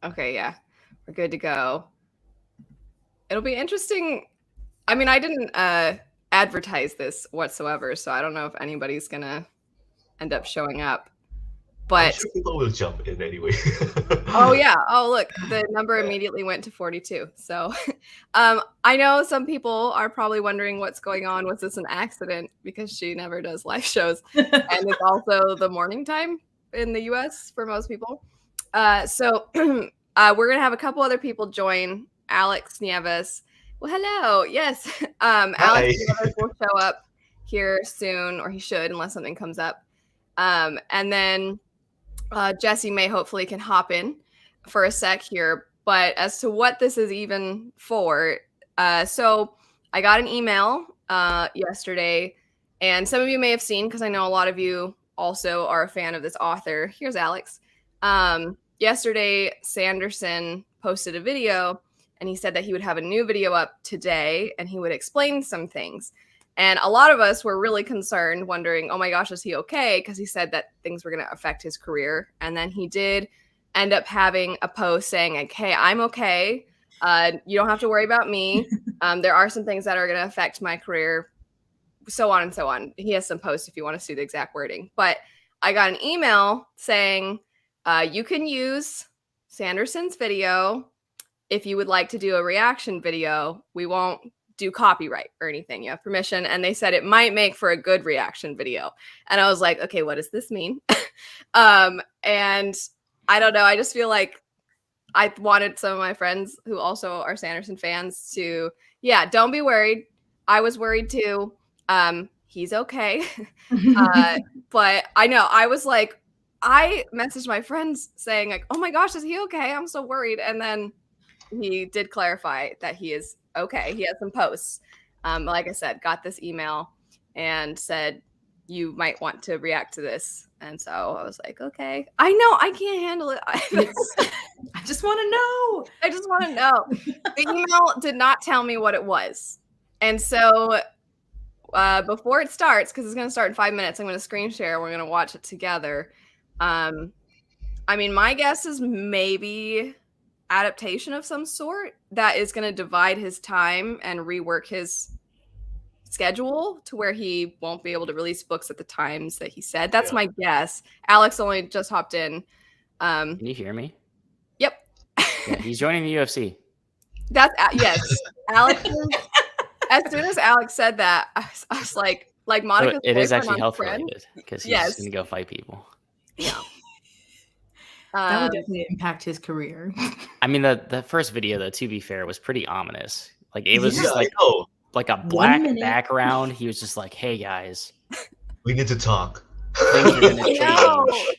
Okay, yeah. We're good to go. It'll be interesting. I mean, I didn't advertise this whatsoever, so I don't know if anybody's going to end up showing up. But I'm sure people will jump in anyway. oh yeah. Oh look, the number immediately went to 42. So I know some people are probably wondering what's going on. Was this an accident? Because she never does live shows. And it's also the morning time in the US for most people. So we're gonna have a couple other people join. Alex Nieves. Well, hello. Yes. Alex Nieves will show up here soon, or he should, unless something comes up. And then Jesse may hopefully can hop in for a sec here. But as to what this is even for, so I got an email yesterday, and some of you may have seen, because I know a lot of you also are a fan of this author. Here's Alex. Yesterday, Sanderson posted a video, and he said that he would have a new video up today, and he would explain some things. And a lot of us were really concerned, wondering, oh my gosh, is he okay? Because he said that things were going to affect his career. And then he did end up having a post saying, like, hey, I'm okay. You don't have to worry about me. There are some things that are going to affect my career, so on and so on. He has some posts if you want to see the exact wording. But I got an email saying, you can use Sanderson'S video if you would like to do a reaction video. We won't do copyright or anything. You have permission. And they said it might make for a good reaction video. And I was like, okay, what does this mean? And I don't know. I just feel like I wanted some of my friends who also are Sanderson fans to, yeah, don't be worried. I was worried too. He's okay. But I know I was like, I messaged my friends saying like, oh my gosh, is he okay? I'm so worried. And then he did clarify that he is okay. He has some posts. Like I said, got this email and said, you might want to react to this. And so I was like, okay. I know I can't handle it. I just want to know. I just want to know. The email did not tell me what it was. And so before it starts, because it's going to start in 5 minutes, I'm going to screen share. We're going to watch it together. I mean, my guess is maybe adaptation of some sort that is going to divide his time and rework his schedule to where he won't be able to release books at the times that he said. That's my guess. Alex only just hopped in. Can you hear me? Yep. Yeah, he's joining the UFC. That's yes. Alex. As soon as Alex said that, I was like Monica's it is actually health related because he's going to go fight people. Yeah. That would definitely impact his career. I mean, the first video, though, to be fair, was pretty ominous. Like it was just like a black background. He was just like, "Hey guys, we need to talk. Things are gonna change."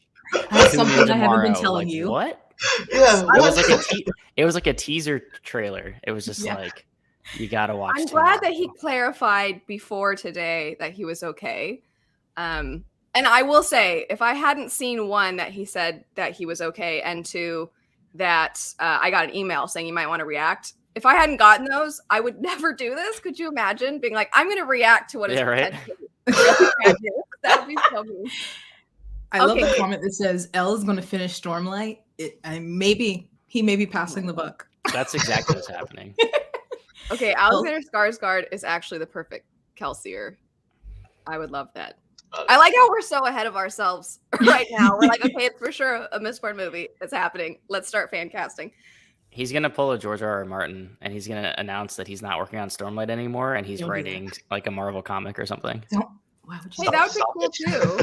That's something I haven't been telling you. What? Yeah, it was like a teaser trailer. It was just like, you gotta watch. I'm glad that he clarified before today that he was okay. And I will say, if I hadn't seen one that he said that he was okay, and two that I got an email saying you might want to react. If I hadn't gotten those, I would never do this. Could you imagine being like, I'm going to react to what is right? That would be so mean. I love the comment that says Elle is going to finish Stormlight. He may be passing the buck. That's exactly what's happening. Okay, Alexander Skarsgård is actually the perfect Kelsier. I would love that. I like how we're so ahead of ourselves right now. We're like, okay, it's for sure a Mistborn movie. It's happening. Let's start fan casting. He's going to pull a George R.R. Martin, and he's going to announce that he's not working on Stormlight anymore, and he's writing like a Marvel comic or something. Hey, that would be cool too.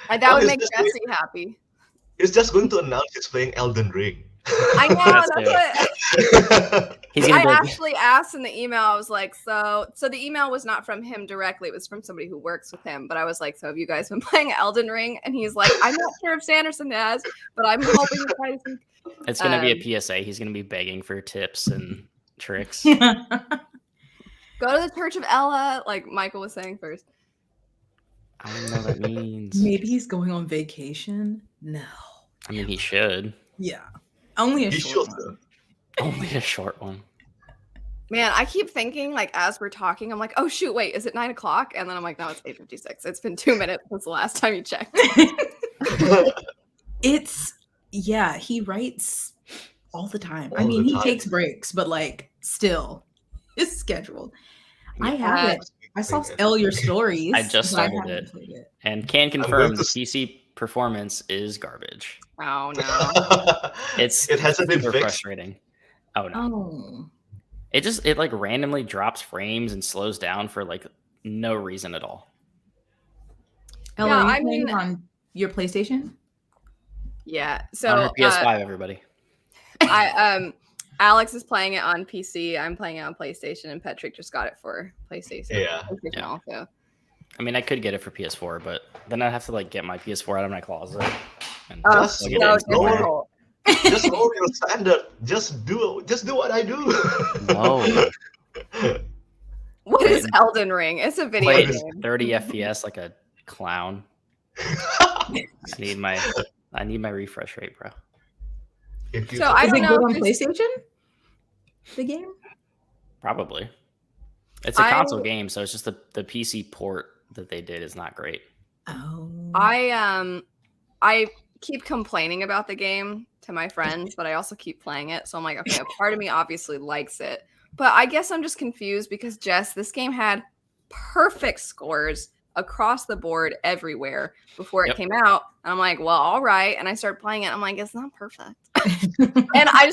That would make Jesse happy. He's just going to announce he's playing Elden Ring. I know, that's what I actually asked in the email. I was like, so the email was not from him directly. It was from somebody who works with him. But I was like, so have you guys been playing Elden Ring? And he's like, I'm not sure if Sanderson has, but I'm hoping you guys can. It's going to be a PSA. He's going to be begging for tips and tricks. Go to the Church of Ella, like Michael was saying first. I don't know what that means. Maybe he's going on vacation? No. I mean, he should. Yeah. Only a short one. Only a short one. Man, I keep thinking, like, as we're talking, I'm like, oh, shoot, wait, is it 9 o'clock? And then I'm like, no, it's 8:56. It's been 2 minutes since the last time you checked. Yeah, he writes all the time. All I mean, the he time. takes breaks, but like still, it's scheduled. I Yeah. haven't. I saw your stories. I just but started haven't it. played it. And can going confirm to the s- PC performance is garbage. Oh no. It hasn't been super fixed. frustrating. Oh no. Oh, It like randomly drops frames and slows down for like no reason at all. Ella, Yeah, are you I playing mean- on your PlayStation? Yeah. On So her PS5, everybody. Alex is playing it on PC. I'm playing it on PlayStation, and Patrick just got it for PlayStation. Yeah. PlayStation Yeah. also. I mean, I could get it for PS4, but then I'd have to like get my PS4 out of my closet. And Oh, Just plug it so in somewhere. difficult. Just lower your standard. Just do what I do. No. What is Wait. Elden Ring? It's a video Play game. 30 FPS like a clown. I need my refresh rate, bro. If you So I Is don't it know good on if it's- PlayStation? The game? Probably. It's a I- console game, so it's just the PC port that they did is not great. Oh, I keep complaining about the game to my friends, but I also keep playing it. So I'm like, okay, a part of me obviously likes it. But I guess I'm just confused because Jess, this game had perfect scores across the board everywhere before it Yep. came out. And I'm like, well, all right. And I started playing it. I'm like, it's not perfect. And I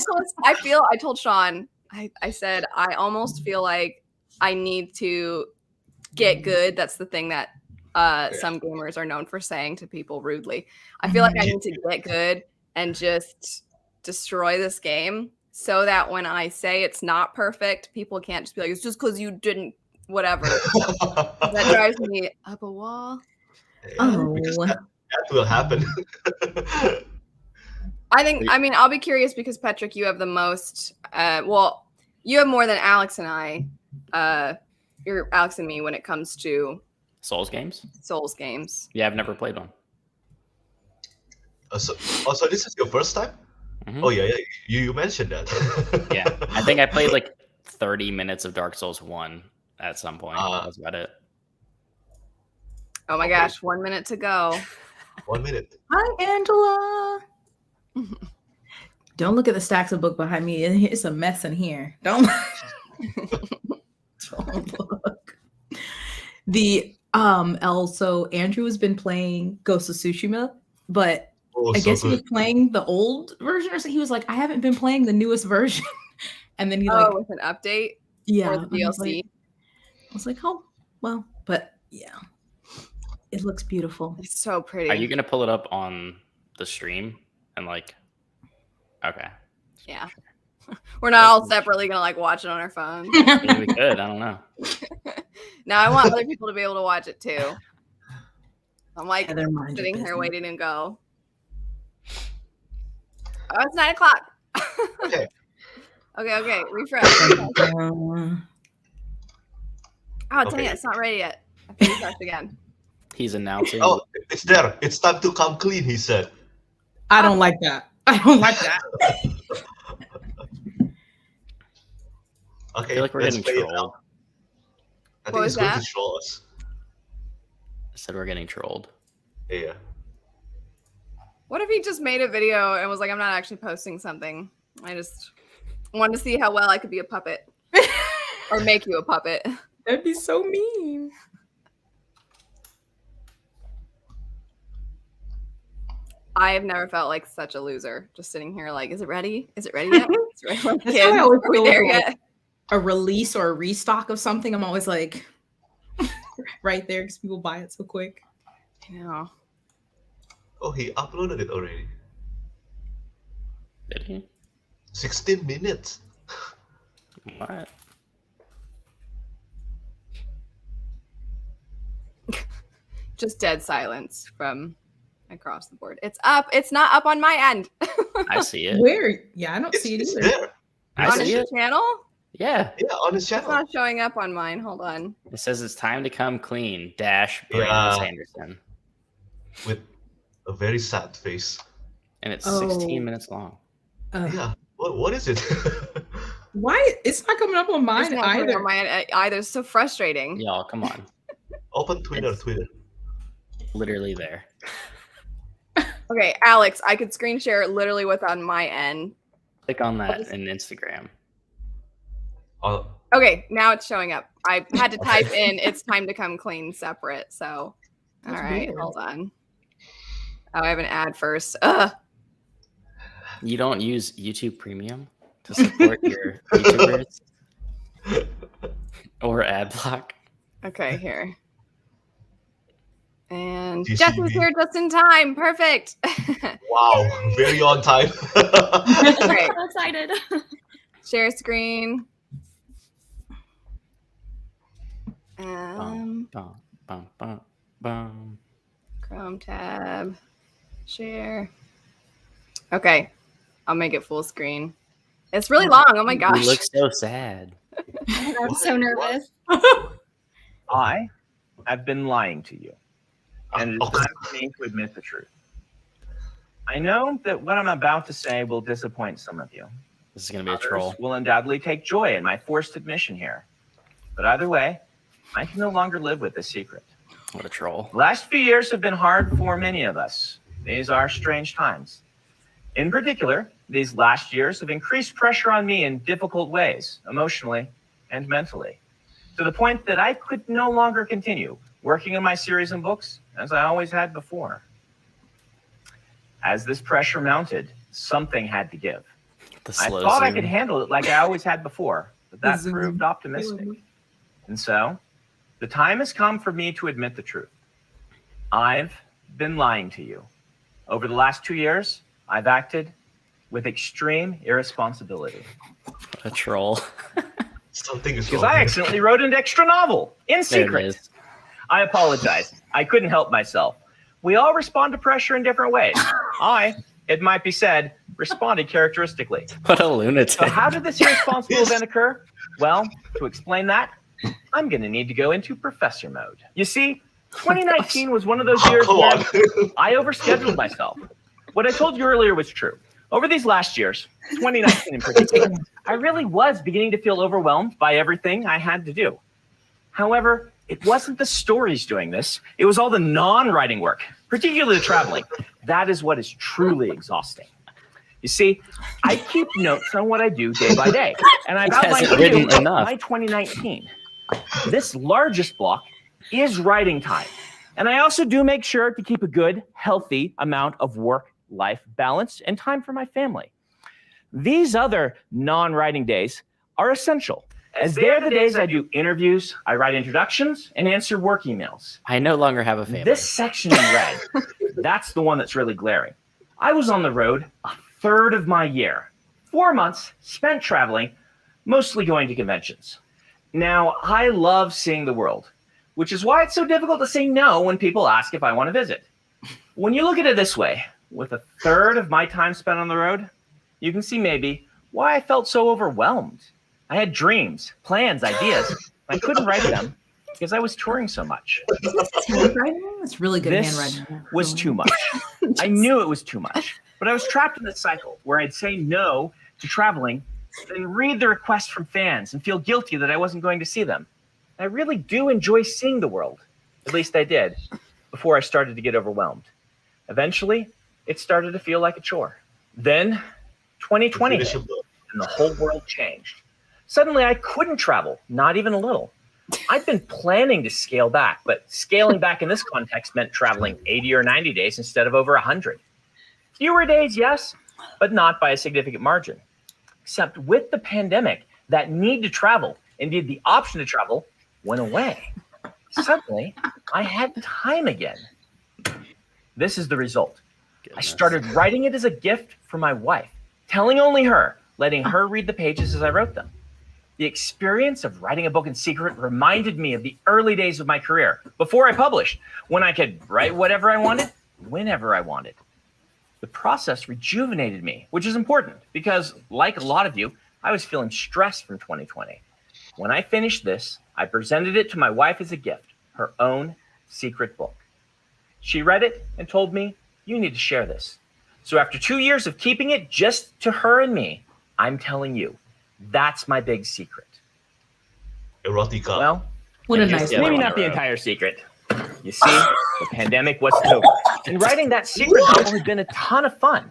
told Sean, I said, I almost feel like I need to get good. That's the thing that some gamers are known for saying to people rudely. I feel like I need to get good and just destroy this game so that when I say it's not perfect, people can't just be like, it's just because you didn't, whatever. That drives me up a wall. Oh. Because that will happen. I mean, I'll be curious because Patrick, you have the most, you have more than Alex and I. You're Alex and me when it comes to Souls games? Souls games. Yeah, I've never played one. So this is your first time? Mhm. Oh yeah. You mentioned that. Yeah, I think I played like 30 minutes of Dark Souls 1 at some point. That's about it. Oh my Okay. gosh, 1 minute to go. 1 minute. Hi, Angela. Don't look at the stacks of book behind me. It's a mess in here. Don't look. The also Andrew has been playing Ghost of Tsushima, but Oh, I so guess he was good. playing the old version or something. He was like, I haven't been playing the newest version. And then he With an update yeah, or the I was DLC. like, oh, well, but yeah. It looks beautiful. It's so pretty. Are you going to pull it up on the stream and like, okay. Yeah. We're not all separately gonna like watch it on our phone. Maybe we could. I don't know. No, I want other people to be able to watch it too. I'm like Heather, mind your sitting here business. waiting to go. Oh, it's 9 o'clock. Okay. Okay. Refresh. Oh, dang Okay. it. It's not ready yet. I have to refresh again. He's announcing. Oh, it's there. It's time to come clean, he said. I don't like that. I don't like that. Okay, I feel like we're let's getting play it trolled. now. I What think was it's going that? to troll us. I said we're getting trolled. Yeah. What if he just made a video and was like, I'm not actually posting something. I just wanted to see how well I could be a puppet. Or make you a puppet. That'd be so mean. I have never felt like such a loser. Just sitting here like, is it ready? Is it ready yet? Is it ready? Like, That's kid, why I always are we feel there like- yet? A release or a restock of something, I'm always like right there because people buy it so quick. I know. Oh, he uploaded it already. Did he? 16 minutes. What? Just dead silence from across the board. It's up. It's not up on my end. I see it. Where? Yeah, I don't see it It's either. there. I on see his it. channel? Yeah. Yeah, on his It's channel. not showing up on mine. Hold on. It says it's time to come clean. Dash Brandon Yeah. Sanderson. With a very sad face. And it's Oh. 16 minutes long. Yeah. What is it? Why? It's not coming up on It's mine not coming either. on mine either. It's so frustrating. Y'all, come on. Open Twitter. Literally there. Okay, Alex, I could screen share literally what's on my end. Click on that in Instagram. Okay, now it's showing up. I had to type in "it's time to come clean" separate. So, all right, hold on. Oh, I have an ad first. You don't use YouTube Premium to support your YouTubers or ad block? Okay, here. And Jess is here just in time. Perfect. Wow, very on time. Great. So excited. Share screen. Chrome tab. Share. Okay. I'll make it full screen. It's really long. Oh my gosh. You look so sad. I'm so nervous. I have been lying to you, and it's time for me to admit the truth. I know that what I'm about to say will disappoint some of you. This is going to be a Others troll. will undoubtedly take joy in my forced admission here. But either way, I can no longer live with this secret. What a troll. The last few years have been hard for many of us. These are strange times. In particular, these last years have increased pressure on me in difficult ways, emotionally and mentally, to the point that I could no longer continue working on my series and books as I always had before. As this pressure mounted, something had to give. I thought I could handle it like I always had before, but that proved optimistic. And so, the time has come for me to admit the truth. I've been lying to you. Over the last 2 years, I've acted with extreme irresponsibility. A troll. Something is because I accidentally wrote an extra novel in secret. I apologize. I couldn't help myself. We all respond to pressure in different ways. I, it might be said, responded characteristically. What a lunatic. So how did this irresponsible event occur? Well, to explain that, I'm going to need to go into professor mode. You see, 2019 was one of those years where I overscheduled myself. What I told you earlier was true. Over these last years, 2019 in particular, I really was beginning to feel overwhelmed by everything I had to do. However, it wasn't the stories doing this. It was all the non-writing work, particularly the traveling. That is what is truly exhausting. You see, I keep notes on what I do day by day, and I've outlined my 2019. This largest block is writing time. And I also do make sure to keep a good, healthy amount of work-life balance and time for my family. These other non-writing days are essential, as they're the days I do interviews, I write introductions, and answer work emails. I no longer have a family. This section in red, that's the one that's really glaring. I was on the road a third of my year. 4 months spent traveling, mostly going to conventions. Now, I love seeing the world, which is why it's so difficult to say no when people ask if I want to visit. When you look at it this way, with a third of my time spent on the road, you can see maybe why I felt so overwhelmed. I had dreams, plans, ideas. I couldn't write them because I was touring so much. It's really good This handwriting. was too much. I knew it was too much, but I was trapped in this cycle where I'd say no to traveling, then read the requests from fans and feel guilty that I wasn't going to see them. I really do enjoy seeing the world. At least I did, before I started to get overwhelmed. Eventually, it started to feel like a chore. Then, 2020 hit, and the whole world changed. Suddenly, I couldn't travel, not even a little. I'd been planning to scale back, but scaling back in this context meant traveling 80 or 90 days instead of over 100. Fewer days, yes, but not by a significant margin. Except with the pandemic, that need to travel, indeed the option to travel, went away. Suddenly, I had time again. This is the result. I started writing it as a gift for my wife, telling only her, letting her read the pages as I wrote them. The experience of writing a book in secret reminded me of the early days of my career, before I published, when I could write whatever I wanted, whenever I wanted. The process rejuvenated me, which is important because, like a lot of you, I was feeling stressed from 2020. When I finished this, I presented it to my wife as a gift, her own secret book. She read it and told me, "You need to share this." So after 2 years of keeping it just to her and me, I'm telling you, that's my big secret. Erotica. Well, What a nice maybe one. not the entire secret. You see, the pandemic wasn't over. And writing that secret novel had been a ton of fun.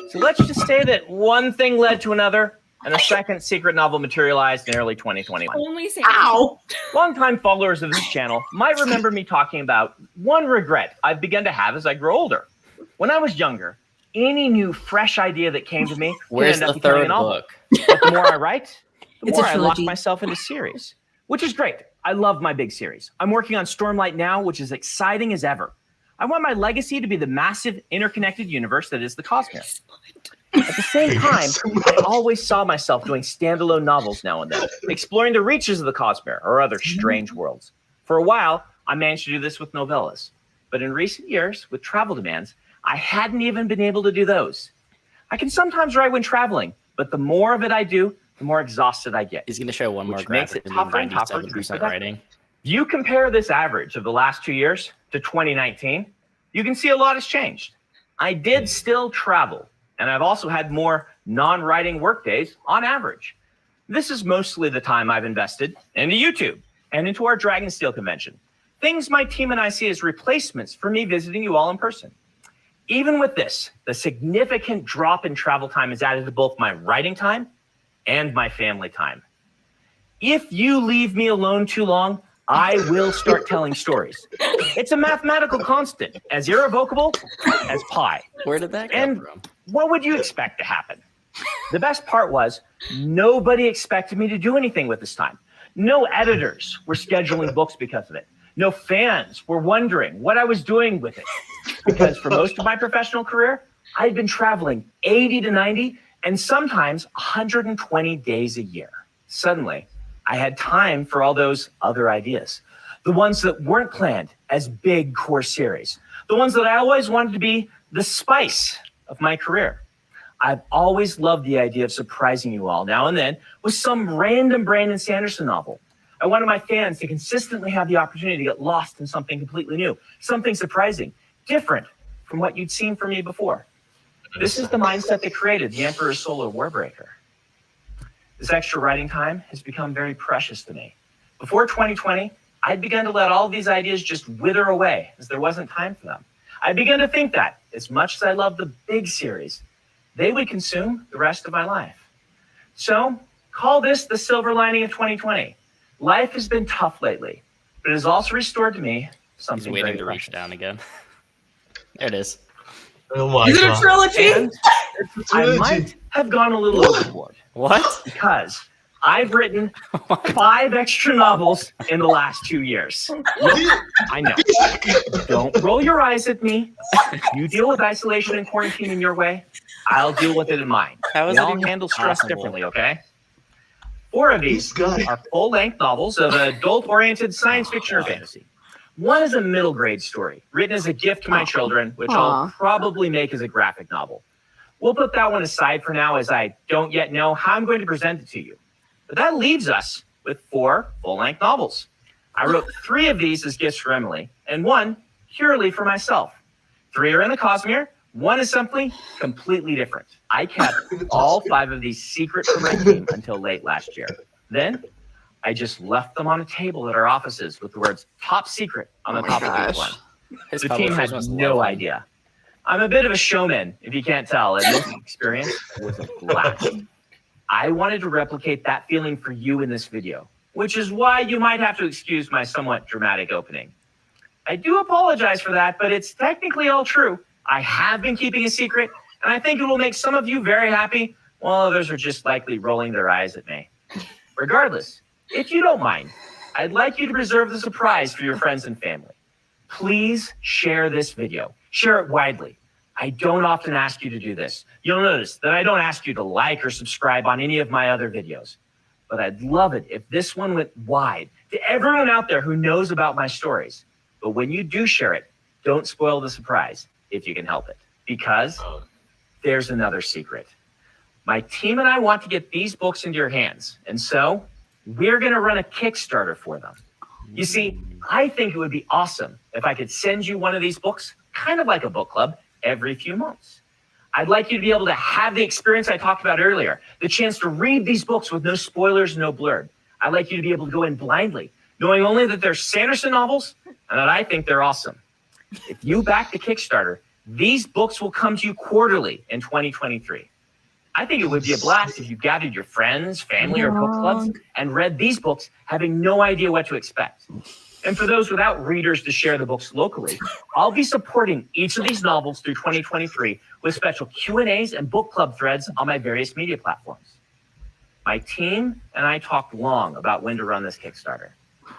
So let's just say that one thing led to another, and a second secret novel materialized in early 2021. Only say Ow! Longtime followers of this channel might remember me talking about one regret I've begun to have as I grow older. When I was younger, any new fresh idea that came to me Where's ended up the becoming third a novel. book? But the more I write, the It's a more I lock trilogy. myself into series, which is great. I love my big series. I'm working on Stormlight now, which is exciting as ever. I want my legacy to be the massive interconnected universe that is the Cosmere. At the same time, I always saw myself doing standalone novels now and then, exploring the reaches of the Cosmere or other strange worlds. For a while, I managed to do this with novellas. But in recent years, with travel demands, I hadn't even been able to do those. I can sometimes write when traveling, but the more of it I do, the more exhausted I get. He's going to show one more Which makes graphic it of tougher and tougher to be 97% productive. writing. If you compare this average of the last 2 years to 2019, you can see a lot has changed. I did still travel, and I've also had more non-writing work days on average. This is mostly the time I've invested into YouTube and into our Dragonsteel convention. Things my team and I see as replacements for me visiting you all in person. Even with this, the significant drop in travel time is added to both my writing time and my family time. If you leave me alone too long, I will start telling stories. It's a mathematical constant, as irrevocable as pi. Where did that come And from? what would you expect to happen? The best part was nobody expected me to do anything with this time. No editors were scheduling books because of it. No fans were wondering what I was doing with it. Because for most of my professional career, I'd been traveling 80 to 90 and sometimes 120 days a year. Suddenly, I had time for all those other ideas. The ones that weren't planned as big core series. The ones that I always wanted to be the spice of my career. I've always loved the idea of surprising you all now and then with some random Brandon Sanderson novel. I wanted my fans to consistently have the opportunity to get lost in something completely new, something surprising, different from what you'd seen from me before. This is the mindset that created the Emperor's Solar Warbreaker. This extra writing time has become very precious to me. Before 2020, I'd begun to let all of these ideas just wither away as there wasn't time for them. I began to think that, as much as I love the big series, they would consume the rest of my life. So, call this the silver lining of 2020. Life has been tough lately, but it has also restored to me He's something waiting very to precious. reach down again. There it is. Oh my Is it a god. trilogy? And I might have gone a little overboard What? because I've written 5 extra novels in the last 2 years. I know. Don't roll your eyes at me. You deal with isolation and quarantine in your way. I'll deal with it in mine. How is We that all even handle stress possible? differently, okay? 4 of these This guy. are full-length novels of adult-oriented science fiction or fantasy. One is a middle grade story, written as a gift to my children, which I'll Aw. probably make as a graphic novel. We'll put that one aside for now, as I don't yet know how I'm going to present it to you. But that leaves us with 4 full-length novels. I wrote 3 of these as gifts for Emily, and 1 purely for myself. 3 are in the Cosmere. 1 is something completely different. I kept all 5 of these secret from my team until late last year. Then I just left them on a table at our offices with the words "top secret" on the Oh my top of each gosh. one. His The team publishers had must no love him. idea. I'm a bit of a showman, if you can't tell, and this experience was a blast. I wanted to replicate that feeling for you in this video, which is why you might have to excuse my somewhat dramatic opening. I do apologize for that, but it's technically all true. I have been keeping a secret, and I think it will make some of you very happy, while others are just likely rolling their eyes at me. Regardless, if you don't mind, I'd like you to preserve the surprise for your friends and family. Please share this video. Share it widely. I don't often ask you to do this. You'll notice that I don't ask you to like or subscribe on any of my other videos. But I'd love it if this one went wide to everyone out there who knows about my stories. But when you do share it, don't spoil the surprise if you can help it. Because there's another secret. My team and I want to get these books into your hands. And so we're going to run a Kickstarter for them. You see, I think it would be awesome if I could send you one of these books, kind of like a book club, every few months. I'd like you to be able to have the experience I talked about earlier, the chance to read these books with no spoilers, no blurb. I'd like you to be able to go in blindly, knowing only that they're Sanderson novels and that I think they're awesome. If you back the Kickstarter, these books will come to you quarterly in 2023. I think it would be a blast if you gathered your friends, family, or book clubs and read these books having no idea what to expect. And for those without readers to share the books locally, I'll be supporting each of these novels through 2023 with special Q&As and book club threads on my various media platforms. My team and I talked long about when to run this Kickstarter,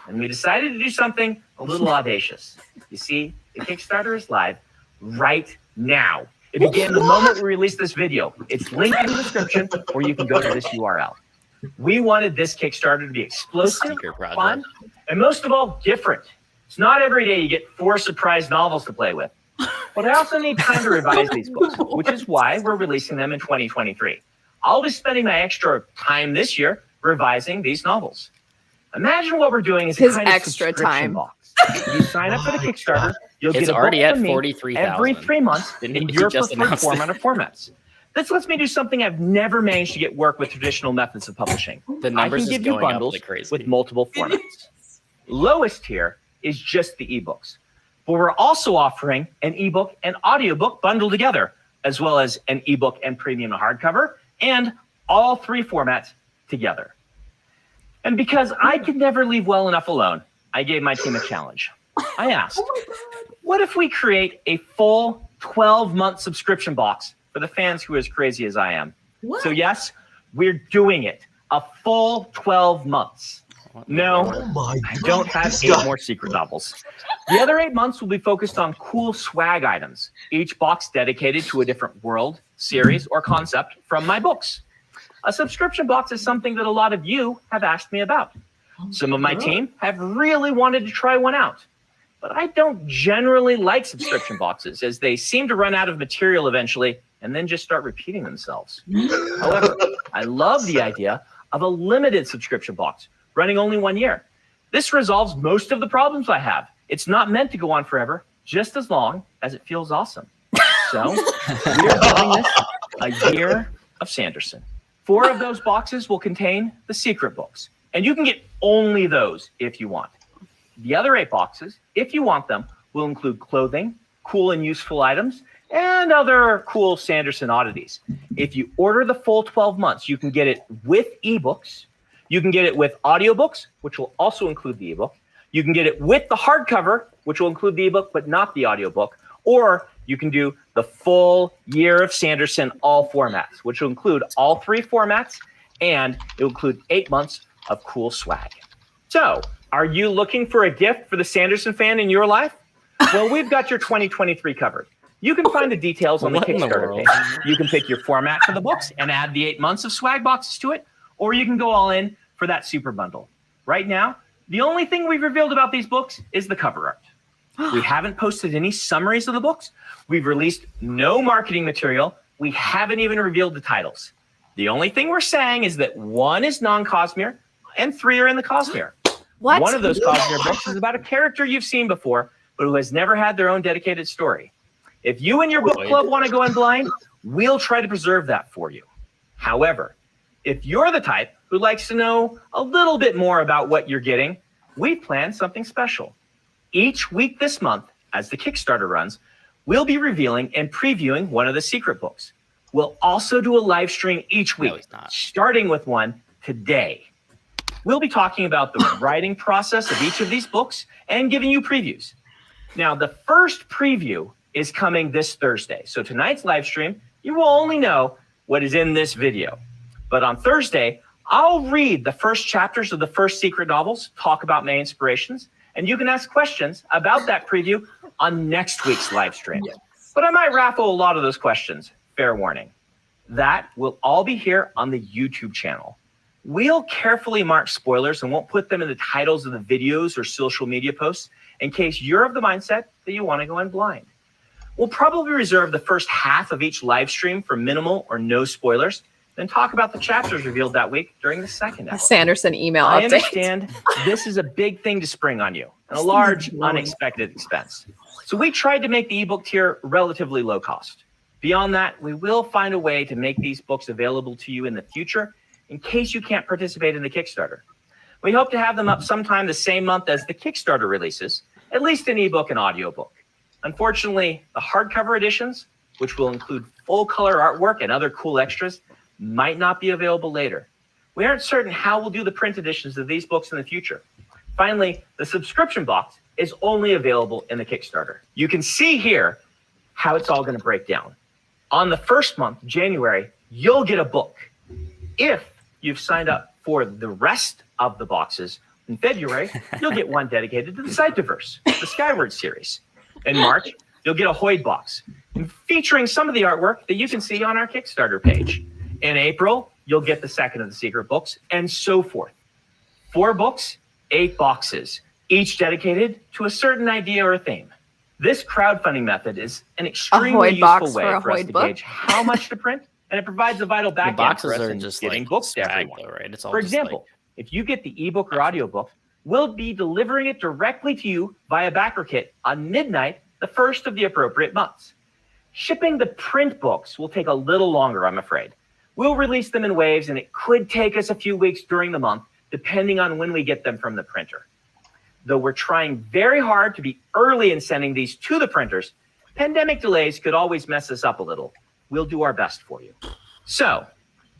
and we decided to do something a little audacious. You see, the Kickstarter is live right now. It began the moment we released this video. It's linked in the description, or you can go to this URL. We wanted this Kickstarter to be explosive, fun, and most of all, different. It's not every day you get 4 surprise novels to play with. But I also need time to revise these books, which is why we're releasing them in 2023. I'll be spending my extra time this year revising these novels. Imagine what we're doing is a kind of subscription box. You sign up for the Kickstarter, you'll get a already book at from me 43,000 every 3 months in your preferred format or formats. This lets me do something I've never managed to get work with traditional methods of publishing. The numbers I can is give you going up bundles like crazy. with multiple formats. Lowest tier is just the ebooks, but we're also offering an ebook and audiobook bundled together, as well as an ebook and premium hardcover, and all 3 formats together. And because I could never leave well enough alone, I gave my team a challenge. I asked, what if we create a full 12-month subscription box for the fans who are as crazy as I am? What? So yes, we're doing it. A full 12 months. No, I don't have 8 more secret novels. The other 8 months will be focused on cool swag items, each box dedicated to a different world, series, or concept from my books. A subscription box is something that a lot of you have asked me about. Some of my team have really wanted to try one out, but I don't generally like subscription boxes as they seem to run out of material eventually and then just start repeating themselves. However, I love the idea of a limited subscription box running only 1 year. This resolves most of the problems I have. It's not meant to go on forever, just as long as it feels awesome. So we are calling this a year of Sanderson. 4 of those boxes will contain the secret books, and you can get only those if you want. The other 8 boxes, if you want them, will include clothing, cool and useful items, and other cool Sanderson oddities. If you order the full 12 months, you can get it with ebooks. You can get it with audiobooks, which will also include the ebook. You can get it with the hardcover, which will include the ebook, but not the audiobook. Or you can do the full year of Sanderson, all formats, which will include all 3 formats, and it will include 8 months of cool swag. So, are you looking for a gift for the Sanderson fan in your life? Well, we've got your 2023 covered. You can find the details on the Kickstarter page. You can pick your format for the books and add the 8 months of swag boxes to it, or you can go all in for that super bundle. Right now, the only thing we've revealed about these books is the cover art. We haven't posted any summaries of the books. We've released no marketing material. We haven't even revealed the titles. The only thing we're saying is that 1 is non-Cosmere and 3 are in the Cosmere. What? One of those Cosmere books is about a character you've seen before, but who has never had their own dedicated story. If you and your book club want to go in blind, we'll try to preserve that for you. However, if you're the type who likes to know a little bit more about what you're getting, we've planned something special. Each week this month, as the Kickstarter runs, we'll be revealing and previewing one of the secret books. We'll also do a live stream each week, starting with one today. We'll be talking about the writing process of each of these books and giving you previews. Now, the first preview is coming this Thursday. So tonight's live stream, you will only know what is in this video. But on Thursday, I'll read the first chapters of the first secret novels, talk about my inspirations, and you can ask questions about that preview on next week's live stream. Yes. But I might raffle a lot of those questions, fair warning. That will all be here on the YouTube channel. We'll carefully mark spoilers and won't put them in the titles of the videos or social media posts in case you're of the mindset that you want to go in blind. We'll probably reserve the first half of each live stream for minimal or no spoilers, then talk about the chapters revealed that week during the second hour. Sanderson email I update. understand this is a big thing to spring on you and a large unexpected expense. So we tried to make the ebook tier relatively low cost. Beyond that, we will find a way to make these books available to you in the future in case you can't participate in the Kickstarter. We hope to have them up sometime the same month as the Kickstarter releases, at least in ebook and audiobook. Unfortunately, the hardcover editions, which will include full color artwork and other cool extras, might not be available later. We aren't certain how we'll do the print editions of these books in the future. Finally, the subscription box is only available in the Kickstarter. You can see here how it's all going to break down. On the first month, January, you'll get a book. If you've signed up for the rest of the boxes in February, you'll get one dedicated to the Cytoverse, the Skyward series. In March, you'll get a Hoyd box featuring some of the artwork that you can see on our Kickstarter page. In April, you'll get the second of the secret books, and so forth. 4 books, 8 boxes, each dedicated to a certain idea or a theme. This crowdfunding method is an extremely useful way for us to gauge how much to print, and it provides a vital backend for us in getting books to everyone. Though, right? It's all for example, if you get the ebook or audiobook, we'll be delivering it directly to you via backer kit on midnight, the first of the appropriate months. Shipping the print books will take a little longer, I'm afraid. We'll release them in waves, and it could take us a few weeks during the month, depending on when we get them from the printer. Though we're trying very hard to be early in sending these to the printers, pandemic delays could always mess us up a little. We'll do our best for you. So,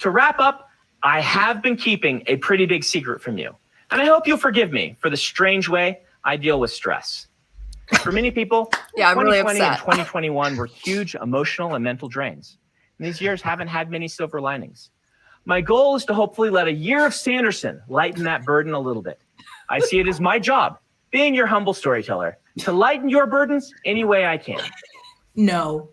to wrap up, I have been keeping a pretty big secret from you, and I hope you'll forgive me for the strange way I deal with stress. For many people, I'm really 2020 upset. and 2021 were huge emotional and mental drains. And these years haven't had many silver linings. My goal is to hopefully let a year of Sanderson lighten that burden a little bit. I see it as my job, being your humble storyteller, to lighten your burdens any way I can. No.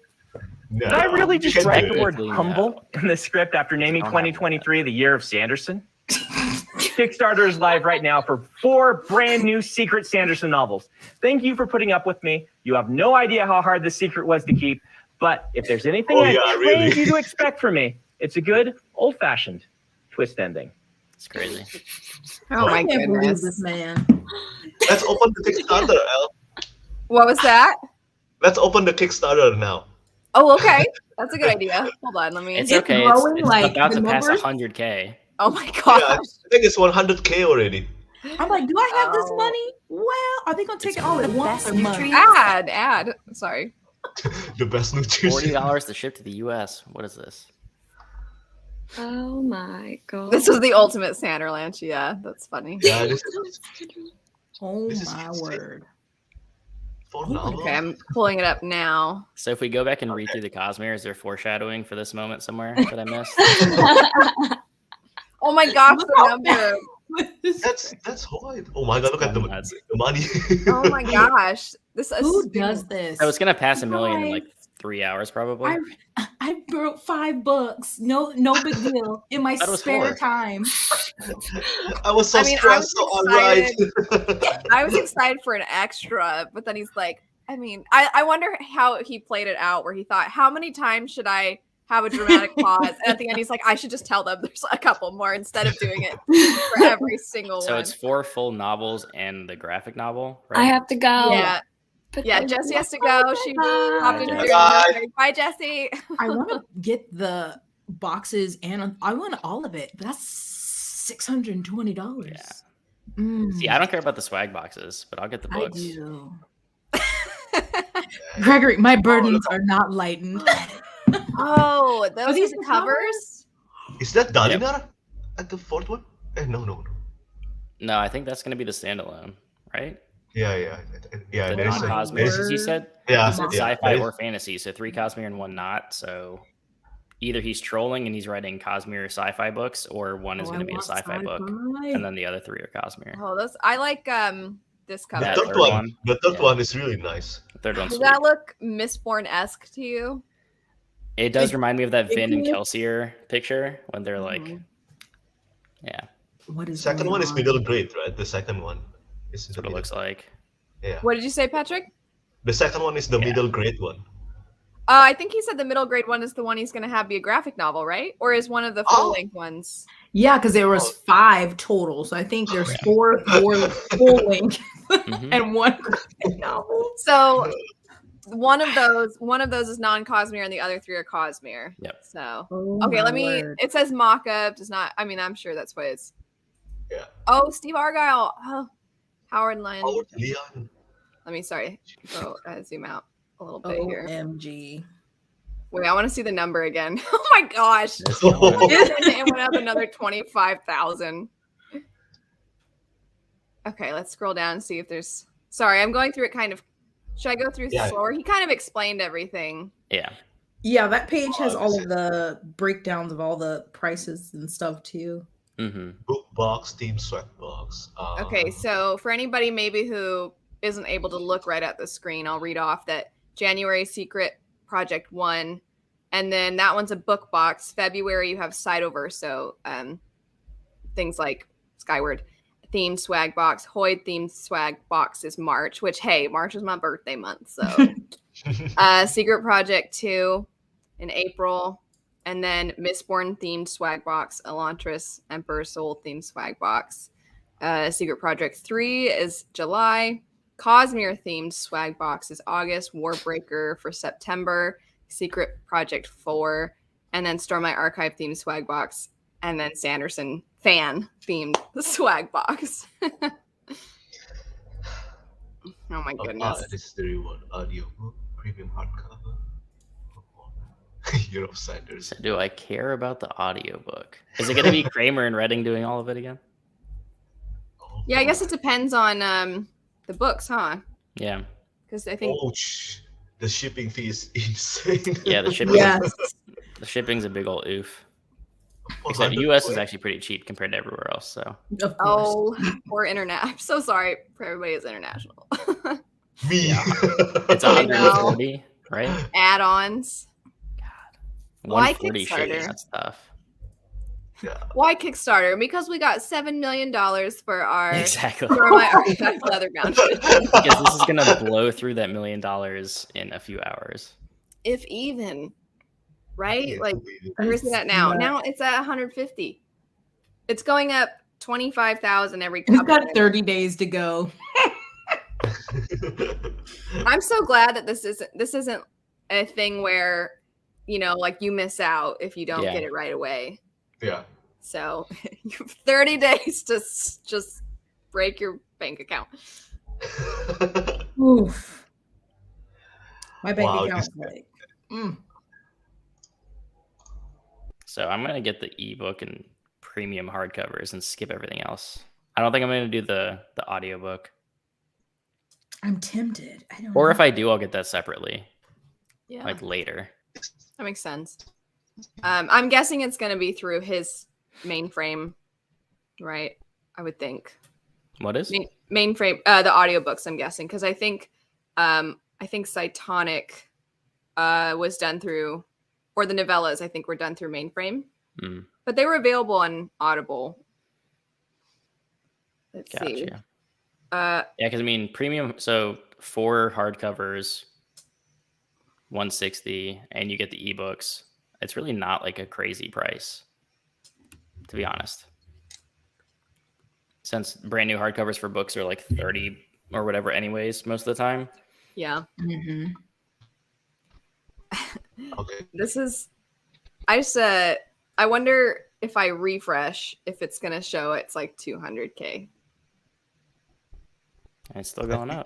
Did I really just write the word humble in the script after naming 2023 the year of Sanderson? Kickstarter is live right now for 4 brand new secret Sanderson novels. Thank you for putting up with me. You have no idea how hard this secret was to keep, but if there's anything I trained you to expect from me, it's a good old-fashioned twist ending. It's crazy. Oh my I can't believe goodness. this man. Let's open the Kickstarter, El. What was that? Let's open the Kickstarter now. Oh, okay. That's a good idea. Hold on, let me. It's It's okay. growing, It's like, about the to pass numbers. 100K. Oh my gosh. Yeah, I think it's 100K already. I'm like, do I have this Oh. money? Well, are they gonna take it all at once or month? Ad. Sorry. The best nutrition. $40 to ship to the US. What is this? Oh my god. This was the ultimate Sanderlanche. Yeah, that's funny. Yeah, this Oh This is my insane. word. for novel. Okay, I'm pulling it up now. So if we go back and read through the Cosmere, is there foreshadowing for this moment somewhere that I missed? Oh my gosh, the number. That's hard. Oh my god, look at the money. Oh my gosh. This is Who does this? I was gonna pass 1 million in like 3 hours probably. I wrote $5. No big deal. In my Thought it was spare 4. time. I was so I mean, I stressed, was so alright. I was excited for an extra, but then he's like, I mean, I wonder how he played it out where he thought, how many times should I have a dramatic pause? And at the end, he's like, I should just tell them there's a couple more instead of doing it for every single So one. it's 4 full novels and the graphic novel, right? I have to go. Yeah. But Yeah, then- Jessie has to go. She popped into Bye. the Bye, Jessie. I want to get the boxes and I want all of it, but that's $620. Yeah. Mm, See, I don't care about the swag boxes, but I'll get the I books. do. Gregory, my burdens are not lightened. Oh, those are these the the covers? Is that Dalinar at the 4th one? No. No, I think that's gonna be the standalone, right? Yeah. The There's a, non-Cosmeres, you said? yeah, You said yeah, sci-fi there's- or fantasy, so 3 Cosmere and 1 not. So either he's trolling and he's writing Cosmere sci-fi books, or one is Oh, going to I be a want sci-fi book, sci-fi. and then the other 3 are Cosmere. Oh, those I like this cover. The That third third one. one? The third Yeah. one is really nice. The third one's Does sweet. that look Mistborn-esque to you? It does remind me of that Vin and Mhm. Kelsier picture when they're like, Mhm. yeah, What is Second going one is on? middle grade, right? The second one is that's the what it middle. looks like. Yeah. What did you say, Patrick? The second one is the Yeah. middle grade one. I think he said the middle grade one is the one he's going to have be a graphic novel, right? Or is one of the full-length ones? Yeah, because there was Oh. 5 total, so I think there's 4 full length Mhm. and 1 graphic novel. So one of those is non-Cosmere and the other 3 are Cosmere. Yep. So Oh okay, my let me. word. It says mock-up. Does not. I mean, I'm sure that's what it's. Yeah. Oh, Steve Argyle. Oh, Howard Lynn. Howard Leon. Let me go zoom out a little bit here. OMG. Wait, I want to see the number again. Oh my gosh. It went up another 25,000. Okay, let's scroll down and see if there's. Sorry, I'm going through it kind of. Should I go through slower? He kind of explained everything. Yeah. Yeah, that page has all of the breakdowns of all the prices and stuff too. Mm-hmm. Book box, Team Sweat box. Okay, so for anybody maybe who isn't able to look right at the screen, I'll read off that January Secret Project 1, and then that one's a book box. February you have Cytoverso, things like Skyward themed swag box. Hoyd themed swag box is March, which hey, March is my birthday month, so Secret Project 2 in April, and then Mistborn themed swag box, Elantris Emperor Soul themed swag box. Secret Project 3 is July. Cosmere themed swag box is August. Warbreaker for September. Secret Project 4, and then Stormlight Archive themed swag box, and then Sanderson fan themed swag box. Oh my goodness. This is the reward audiobook, premium hardcover. Europe Sanders. So do I care about the audiobook? Is it going to be Kramer and Redding doing all of it again? Yeah, I guess it depends on the books, huh? Yeah. Because I think the shipping fee is insane. Yeah, the shipping. Yes. The shipping's a big old oof. Except US is actually pretty cheap compared to everywhere else. So. Of course. Or internet. I'm so sorry for everybody who's international. Me. Yeah. It's 140, right? Add-ons. God. 140 shipping. That's tough. Yeah. Why Kickstarter? Because we got $7 million for our exactly for my archive leather bound. Because this is gonna blow through that $1 million in a few hours. If even, right? Like, where where's it at now? Now it's at 150. It's going up 25,000 every couple. We've got 30 days to go. I'm so glad that this isn't a thing where, like you miss out if you don't get it right away. Yeah. So you have 30 days to just break your bank account. Oof. My bank account's like. So I'm gonna get the ebook and premium hardcovers and skip everything else. I don't think I'm gonna do the audiobook. I'm tempted. I don't Or know. if I do, I'll get that separately. Yeah. Like later. That makes sense. I'm guessing it's going to be through his mainframe, right? I would think. What is? Mainframe, the audiobooks, I'm guessing. Because I think Cytonic was done through, or the novellas, I think, were done through mainframe. Mm. But they were available on Audible. Let's see. Yeah, because I mean, premium, so 4 hardcovers, 160, and you get the ebooks. It's really not like a crazy price, to be honest. Since brand new hardcovers for books are like 30 or whatever anyways, most of the time. Yeah. Mm-hmm. Okay. I wonder if I refresh, if it's going to show it's like 200K. And it's still going up.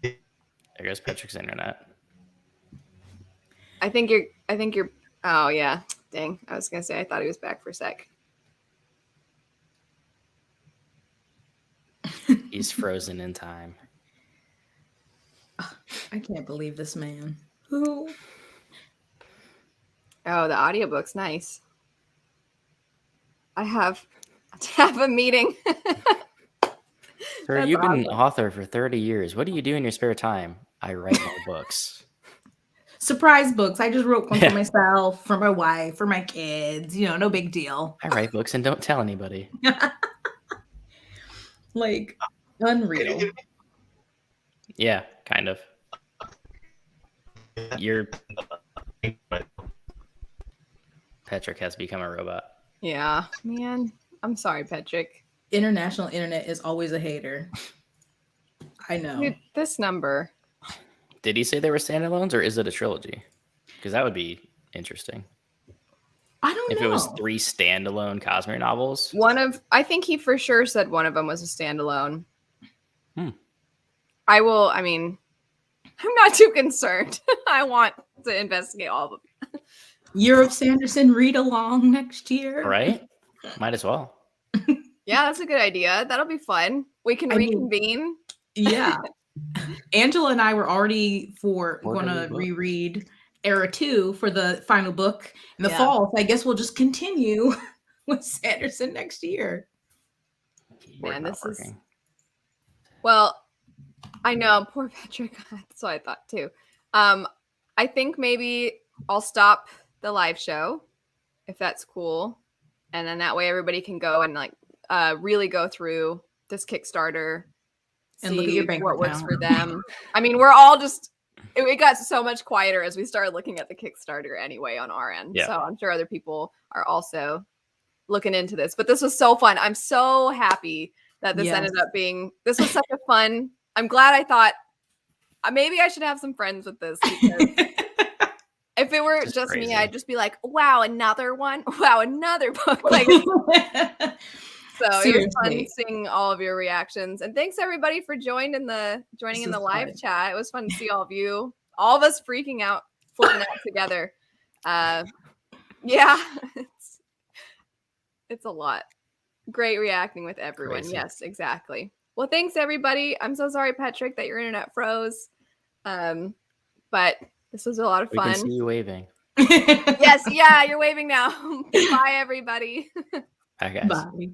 There goes Patrick's internet. I think you're oh yeah. Dang. I was gonna say I thought he was back for a sec. He's frozen in time. I can't believe this man. Who? Oh, the audiobook's nice. I have a meeting. Sir, you've been an author for 30 years. What do you do in your spare time? I write my books. Surprise books. I just wrote one for myself, for my wife, for my kids. No big deal. I write books and don't tell anybody. Like, unreal. Yeah, kind of. Patrick has become a robot. Yeah, man. I'm sorry, Patrick. International internet is always a hater. I know. Dude, this number. Did he say they were standalones or is it a trilogy? Because that would be interesting. I don't know. If it was 3 standalone Cosmere novels. I think he for sure said one of them was a standalone. Hmm. I mean, I'm not too concerned. I want to investigate all of them. Year of Sanderson read along next year. Right? Might as well. Yeah, that's a good idea. That'll be fun. We can reconvene. Yeah. Angela and I were already going to reread Era 2 for the final book in the fall. So I guess we'll just continue with Sanderson next year. Man, this is... Well, I know, poor Patrick. That's what I thought too. I think maybe I'll stop the live show if that's cool, and then that way everybody can go and like really go through this Kickstarter and look at your bank what account. Works for them. I mean, we're all just it got so much quieter as we started looking at the Kickstarter anyway on our end. Yeah. So I'm sure other people are also looking into this. But this was so fun. I'm so happy that this ended up being. This was such a fun. I'm glad I thought maybe I should have some friends with this. Because if it were just me, I'd just be like, wow, another one. Wow, another book. Like, so it was fun seeing all of your reactions. And thanks everybody for joining in the live chat. It was fun to see all of you, all of us freaking out, flipping out together. Yeah, it's a lot. Great reacting with everyone. Crazy. Yes, exactly. Well, thanks everybody. I'm so sorry, Patrick, that your internet froze. But this was a lot of fun. We can see you waving. Yes, yeah, you're waving now. Bye, everybody. Bye, guys. Bye.